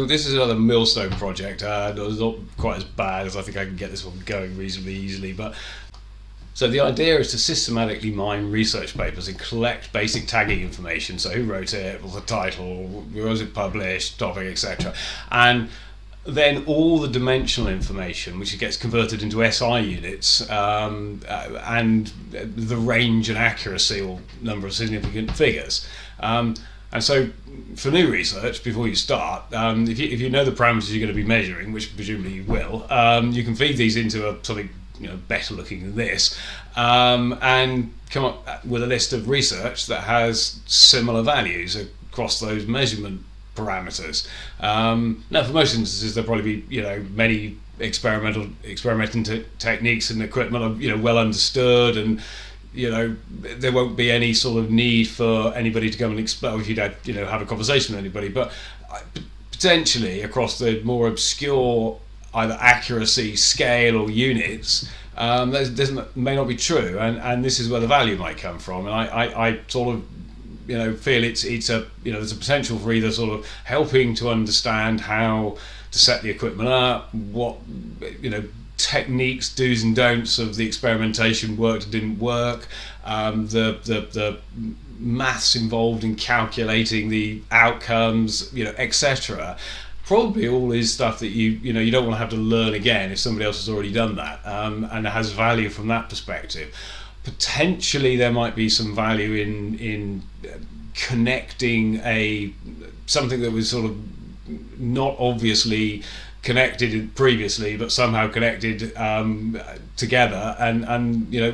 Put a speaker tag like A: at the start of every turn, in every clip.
A: So this is another millstone project. It's not quite as bad as I think I can get this one going reasonably easily, but so the idea is to systematically mine research papers and collect basic tagging information. So who wrote it, what's the title, where was it published, topic, etc. And then all the dimensional information, which gets converted into SI units, and the range and accuracy or number of significant figures. And so for new research, before you start, if you know the parameters you're going to be measuring, which presumably you will, you can feed these into something better looking than this, and come up with a list of research that has similar values across those measurement parameters. Now, for most instances, there'll probably be many experimenting techniques and equipment are well understood, and there won't be any sort of need for anybody to come and explain if you'd have a conversation with anybody. But potentially across the more obscure either accuracy, scale, or units, this may not be true, and this is where the value might come from. And I sort of feel it's a there's a potential for either sort of helping to understand how to set the equipment up, what techniques, do's and don'ts of the experimentation worked or didn't work, the maths involved in calculating the outcomes, etc. Probably all is stuff that you don't want to have to learn again if somebody else has already done that, and it has value from that perspective. Potentially there might be some value in connecting something that was sort of not obviously connected previously, but somehow connected together, and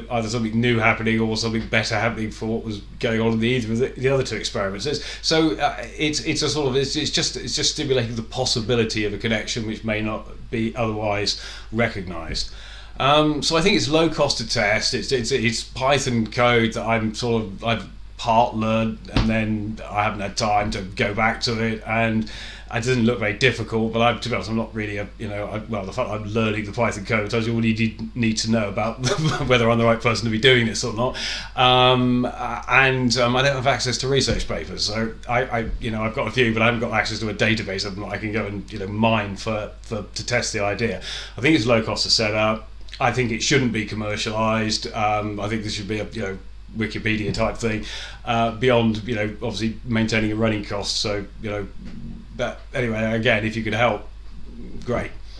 A: either something new happening or something better happening for what was going on in either of the other two experiments. So it's a sort of it's just stimulating the possibility of a connection which may not be otherwise recognised. So I think it's low cost to test. It's Python code that I've part learned, and then I haven't had time to go back to it, and it doesn't look very difficult. But to be honest, I'm not really the fact I'm learning the Python code tells you all you need to know about whether I'm the right person to be doing this or not. And I don't have access to research papers, so I've got a few, but I haven't got access to a database of them that I can go and mine to test the idea. I think it's low cost to set up. I think it shouldn't be commercialised. I think this should be a Wikipedia type thing, beyond obviously maintaining a running cost. So but anyway, again, if you could help, great.